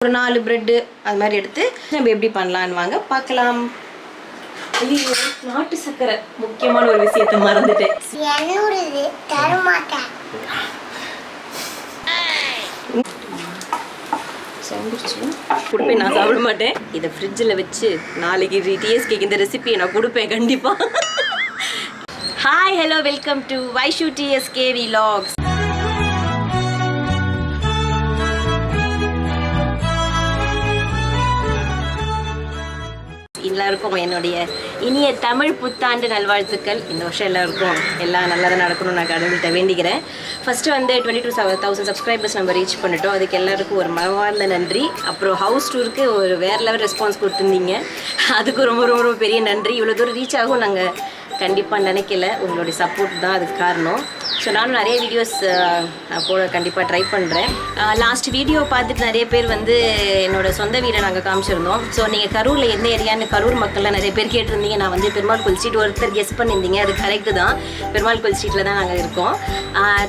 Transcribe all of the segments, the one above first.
ஒரு 4 பிரெட் அது மாதிரி எடுத்து நம்ம எப்படி பண்ணலான்னு வாங்க பார்க்கலாம். ஐயோ, நாட்டு சக்கரை முக்கியமான ஒரு விஷயத்தை மறந்துட்டேன். கொடுப்பேன், நான் சாப்பிட மாட்டேன். இதை ஃப்ரிட்ஜில் வச்சு நாளைக்கு டிஎஸ்கேக்கு இந்த ரெசிபியை நான் கொடுப்பேன் கண்டிப்பாக. Hi, hello, welcome to Vaishu TSK vlogs. எல்லாருக்கும் என்னுடைய இனிய தமிழ் புத்தாண்டு நல்வாழ்த்துக்கள். இந்த வருஷம் எல்லாருக்கும் எல்லாம் நல்லதாக நடக்கணும்னு நான் கடவுள்கிட்ட வேண்டிக்கிறேன். ஃபஸ்ட்டு வந்து 22,000 சப்ஸ்கிரைபர்ஸ் நம்ம ரீச் பண்ணிட்டோம். அதுக்கு எல்லாருக்கும் ஒரு மனமார்ந்த நன்றி. அப்புறம் ஹவுஸ் டூருக்கு ஒரு வேறு லெவல் ரெஸ்பான்ஸ் கொடுத்துருந்தீங்க. அதுக்கு ரொம்ப ரொம்ப ரொம்ப பெரிய நன்றி. இவ்வளோ தூரம் ரீச் ஆகும் நாங்கள் கண்டிப்பாக நினைக்கல. உங்களுடைய சப்போர்ட் தான் அதுக்கு காரணம். ஸோ நானும் நிறைய வீடியோஸ் போட கண்டிப்பாக ட்ரை பண்ணுறேன். லாஸ்ட் வீடியோ பார்த்துட்டு நிறைய பேர் வந்து என்னோடய சொந்த வீடை நாங்கள் காமிச்சிருந்தோம். ஸோ நீங்கள் கரூரில் எந்த ஏரியான்னு கரூர் மக்கள்லாம் நிறைய பேர் கேட்டிருந்தீங்க. நான் வந்து பெருமாள் கோயில் ஸ்ட்ரீட் ஒருத்தர் கெஸ் பண்ணியிருந்தீங்க. அது கரெக்டு தான், பெருமாள் கோயில் ஸ்ட்ரீட்டில் தான் நாங்கள் இருக்கோம்.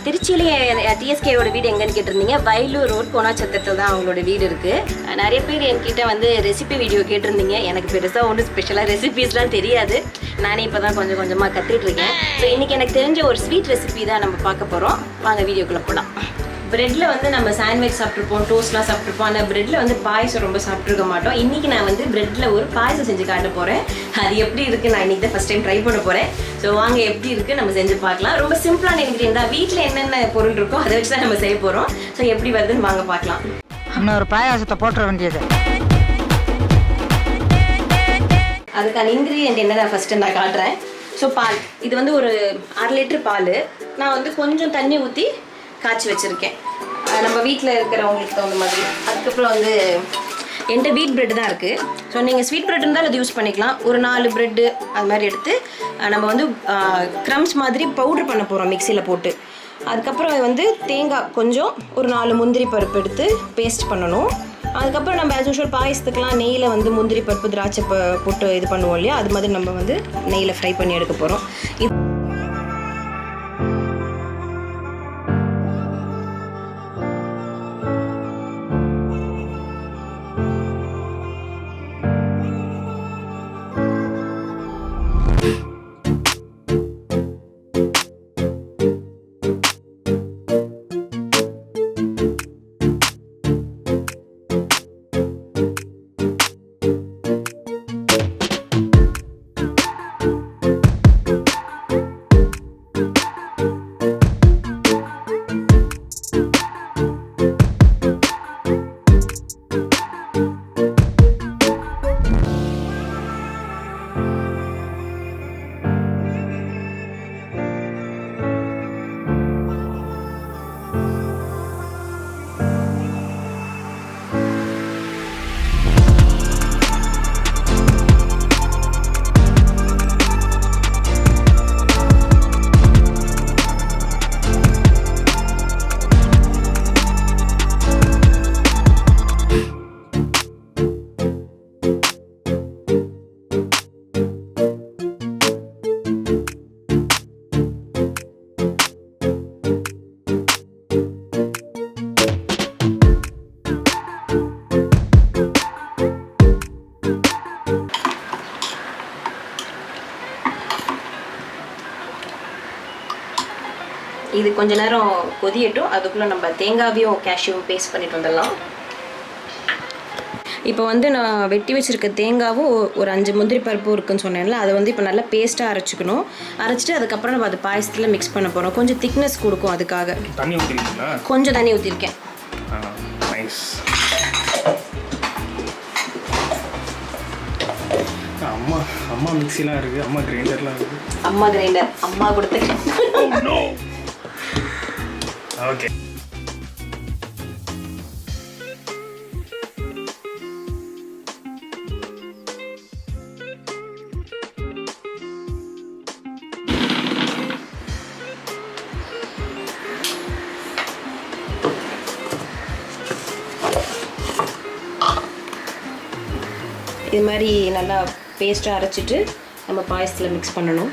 திருச்சியிலே டிஎஸ்கேயோட வீடு எங்கன்னு கேட்டிருந்தீங்க. வயலூர் ரோட் கோணாச்சத்திரத்தில் தான் அவங்களோட வீடு இருக்குது. நிறைய பேர் என்கிட்ட வந்து ரெசிபி வீடியோ கேட்டிருந்தீங்க. எனக்கு பெருசாக ஒன்றும் ஸ்பெஷலாக ரெசிபீஸ்லாம் தெரியாது. நானே இப்போ தான் கொஞ்சம் கொஞ்சமாக கற்றுட்ருக்கேன். ஸோ இன்றைக்கி எனக்கு தெரிஞ்ச ஒரு ஸ்வீட் ரெசிபி தான் நம்ம பார்க்க போகிறோம். வாங்க வீடியோக்குள்ளே போகலாம். ப்ரெட்டில் வந்து நம்ம சாண்ட்விச் சாப்பிட்ருப்போம், டோஸ்ட்லாம் சாப்பிட்ருப்போம். ஆனால் ப்ரெட்டில் வந்து பாயசம் ரொம்ப சாப்பிட்ருக்க மாட்டோம். இன்றைக்கி நான் வந்து ப்ரெட்டில் ஒரு பாயசம் செஞ்சு காட்ட போகிறேன். அது எப்படி இருக்குது நான் இன்றைக்கி தான் ஃபஸ்ட் டைம் ட்ரை பண்ண போகிறேன். ஸோ வாங்க எப்படி இருக்குது நம்ம செஞ்சு பார்க்கலாம். ரொம்ப சிம்பிளான இன்க்ரீடியன்ட் தான். வீட்டில் என்னென்ன பொருள் இருக்கோ அதை வச்சு தான் நம்ம செய்ய போகிறோம். ஸோ எப்படி வருதுன்னு வாங்க பார்க்கலாம். இன்னும் ஒரு பாயாசத்தை போட்டுற வேண்டியது. அதுக்கான இன்க்ரீடியன்ட் என்ன நான் ஃபஸ்ட்டு நான் காட்டுறேன். ஸோ பால், இது வந்து ஒரு 1/2 லிட்டர் பால் நான் வந்து கொஞ்சம் தண்ணி ஊற்றி காய்ச்சி வச்சுருக்கேன். நம்ம வீட்டில் இருக்கிறவங்களுக்கு தகுந்த மாதிரி. அதுக்கப்புறம் வந்து என்கிட்ட வீட் ப்ரெட்டு தான் இருக்குது. ஸோ நீங்கள் ஸ்வீட் ப்ரெட் இருந்தாலும் அது யூஸ் பண்ணிக்கலாம். ஒரு 4 ப்ரெட்டு அது மாதிரி எடுத்து நம்ம வந்து க்ரம்ஸ் மாதிரி பவுட்ரு பண்ண போகிறோம் மிக்சியில் போட்டு. அதுக்கப்புறம் வந்து தேங்காய் கொஞ்சம், ஒரு 4 முந்திரி பருப்பு எடுத்து பேஸ்ட் பண்ணணும். அதுக்கப்புறம் நம்ம ஆஸ் யூஷுவல் பாயசத்துக்கெலாம் நெய்யில் வந்து முந்திரி பருப்பு திராட்சை போட்டு இது பண்ணுவோம் இல்லையா, அது மாதிரி நம்ம வந்து நெய்யில் ஃப்ரை பண்ணி எடுக்க போகிறோம். இது கொஞ்ச நேரம் கொதியட்டும். அதுக்குள்ளே நம்ம தேங்காவையும் கேஷ்யூவும் பேஸ்ட் பண்ணிட்டு வந்துடலாம். இப்போ வந்து நான் வெட்டி வச்சுருக்க தேங்காவும் ஒரு 5 முந்திரி பருப்பும் இருக்குன்னு சொன்னேன்ல, அதை வந்து இப்போ நல்லா பேஸ்ட்டாக அரைச்சிக்கணும். அரைச்சிட்டு அதுக்கப்புறம் நம்ம அது பாயசத்தில் மிக்ஸ் பண்ண போகிறோம். கொஞ்சம் திக்னஸ் கொடுக்கும். அதுக்காக தண்ணி ஊற்றிருக்கீங்களா? கொஞ்சம் தண்ணி ஊற்றிருக்கேன். அம்மா மிக்ஸிலாம் இருக்குது, அம்மா கிரைண்டர்லாம் இருக்குது. அம்மா கிரைண்டர் அம்மா கொடுத்து. ஓகே, இது மாதிரி நல்லா பேஸ்ட்டாக அரைச்சிட்டு நம்ம பாயசத்தில் மிக்ஸ் பண்ணணும்.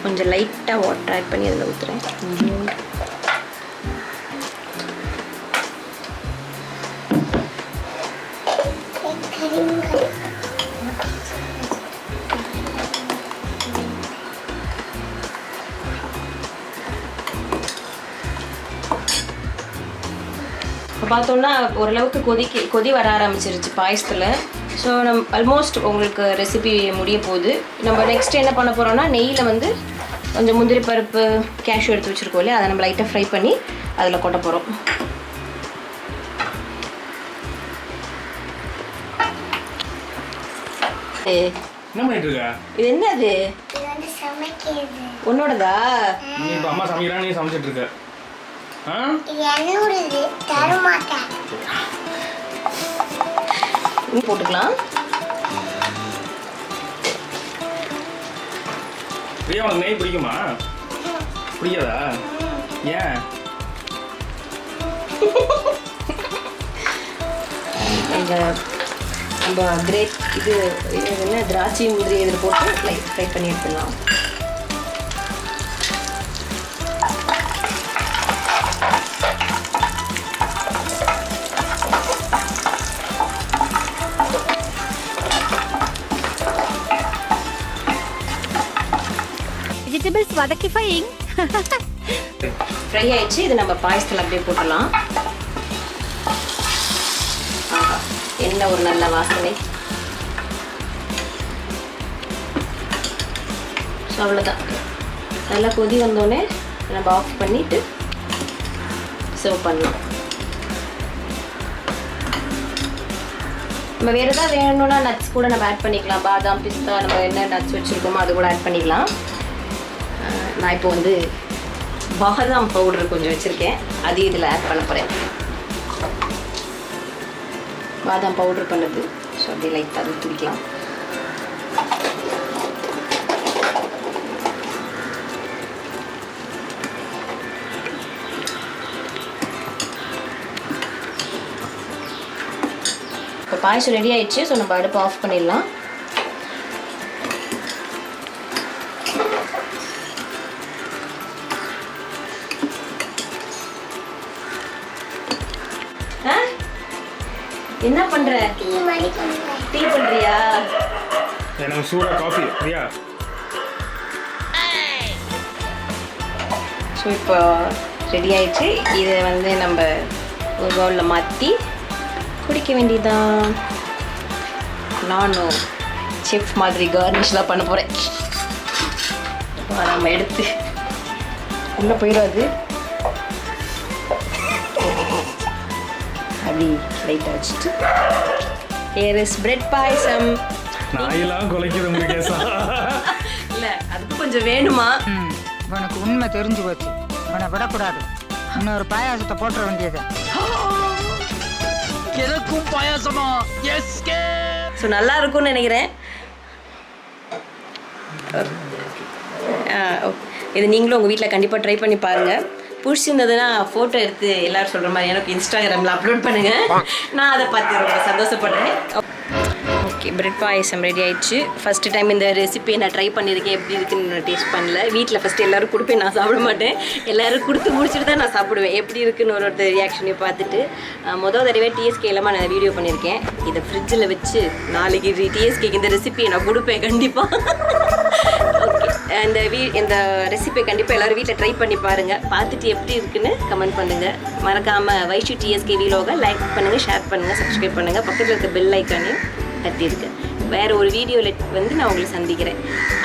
கொஞ்சம் லைட்டாக வாட்டர் ஆட் பண்ணி அதில் ஊற்றுறேன். இப்போ பார்த்தோம்னா ஓரளவுக்கு கொதி வர ஆரம்பிச்சிருச்சு பாயசத்தில். ஸோ ஆல்மோஸ்ட் உங்களுக்கு ரெசிபி முடிய போகுது. நம்ம நெக்ஸ்ட் என்ன பண்ண போகிறோம்னா நெய்யில் வந்து கொஞ்சம் முந்திரி பருப்பு கேஷ்யூ எடுத்து வச்சுருக்கோம் இல்லையா, அதை நம்ம லைட்டாக ஃப்ரை பண்ணி அதில் கொட்ட போகிறோம். என்ன பண்ணிட்டு இருக்க? இது என்னது? உன்னோடதா? நீ இப்போ அம்மா சமைக்கிறா, நீ சமைச்சிட்டு இருக்க. போட்டுக்கலாம். பிரியா, உனக்கு நெய் பிடிக்குமா? பிடிக்காதா? ஏன்? நம்ம கிரேட் இது என்ன திராட்சை முந்திரி இதில் போட்டு லைட் ஃப்ரை பண்ணி எடுத்துடலாம். வெஜிடபிள்ஸ் வதக்கி ஃப்ரையிங் ஃப்ரை ஆயிடுச்சு. இது நம்ம பாயசத்தில் அப்படியே போட்டுடலாம். என்ன ஒரு நல்ல வாசனை. ஸோ அவ்வளோதான். நல்லா கொதி வந்தோடனே நம்ம ஆஃப் பண்ணிவிட்டு சர்வ் பண்ணலாம். நம்ம வேறு எதாவது வேணும்னா நட்ஸ் கூட நம்ம ஆட் பண்ணிக்கலாம். பாதாம், பிஸ்தா, நம்ம என்ன நட்ஸ் வச்சுருக்கோமோ அது கூட ஆட் பண்ணிக்கலாம். நான் இப்போ வந்து பாதாம் பவுடர் கொஞ்சம் வச்சுருக்கேன், அது இதில் ஆட் பண்ண போகிறேன். பாதாம் பவுடர் பண்ணது. ஸோ அப்படியே லைட்டாக அது துடிக்கலாம். இப்போ பாயசம் ரெடி ஆயிடுச்சு. ஸோ நம்ம அடுப்பு ஆஃப் பண்ணிடலாம். என்ன பண்ற? டீ பண்றியா? எனக்கு சூடா காஃபி. பிரியா, ஸோ இப்போ ரெடி ஆயிடுச்சு. இதை வந்து நம்ம ஒரு பவுலில் மாற்றி குடிக்க வேண்டியதான். நானும் செஃப் மாதிரி கார்னிஷ்லாம் பண்ண போகிறேன். நம்ம எடுத்து உள்ளே போயிடாது, அப்படி லைட்டாக வச்சுட்டு ஹியர் இஸ் பிரெட் பாயசம். நாயெல்லாம் குலைக்குது முருகேசா. இல்லை, அதுக்கு கொஞ்சம் வேணுமா? உனக்கு உண்மை தெரிஞ்சு போச்சு, உன்னை விடக்கூடாது. இன்னொரு பாயாசத்தை போட்டுற வேண்டியது. எனக்கும் பாயாசமா? எஸ். ஸோ நல்லா இருக்கும்னு நினைக்கிறேன். இது நீங்களும் உங்கள் வீட்டில் கண்டிப்பாக ட்ரை பண்ணி பாருங்கள். பிடிச்சிருந்ததுன்னா ஃபோட்டோ எடுத்து எல்லோரும் சொல்கிற மாதிரி எனக்கு இன்ஸ்டாகிராமில் அப்லோட் பண்ணுங்கள். நான் அதை பார்த்து ரொம்ப சந்தோஷப்படுறேன். ஓகே, பிரெட் பாயசம் ரெடி ஆயிடுச்சு. ஃபஸ்ட்டு டைம் இந்த ரெசிபியை நான் ட்ரை பண்ணியிருக்கேன். எப்படி இருக்குன்னு நான் டேஸ்ட் பண்ணல. வீட்டில் ஃபஸ்ட்டு எல்லோரும் கொடுப்பேன், நான் சாப்பிட மாட்டேன். எல்லோரும் கொடுத்து முடிச்சுட்டு தான் நான் சாப்பிடுவேன். எப்படி இருக்குன்னு ஒரு ரியாக்ஷனையும் பார்த்துட்டு மொதல் தடவை டிஎஸ்கே இல்லாமல் நான் வீடியோ பண்ணியிருக்கேன். இதை ஃப்ரிட்ஜில் வச்சு நாளைக்கு டிஎஸ்கேக்கு இந்த ரெசிபியை நான் கொடுப்பேன் கண்டிப்பாக. ஓகே, இந்த ரெசிபியை கண்டிப்பாக எல்லோரும் வீட்டில் ட்ரை பண்ணி பாருங்கள். பார்த்துட்டு எப்படி இருக்குன்னு கமெண்ட் பண்ணுங்கள். மறக்காமல் வைஷு டிஎஸ்கே வீலோக லைக் பண்ணுங்கள், ஷேர் பண்ணுங்கள், சப்ஸ்கிரைப் பண்ணுங்கள். பக்கத்தில் இருக்க பெல் ஐக்கானையும் தட்டியிருக்கு. வேறு ஒரு வீடியோவில் வந்து நான் உங்களை சந்திக்கிறேன்.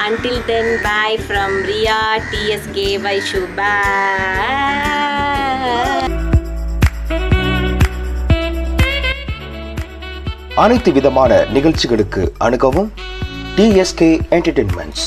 Until then, bye from Riya, TSK, Vaishu. Bye. அனைத்து விதமான நிகழ்ச்சிகளுக்கு அணுகவும் TSK Entertainments.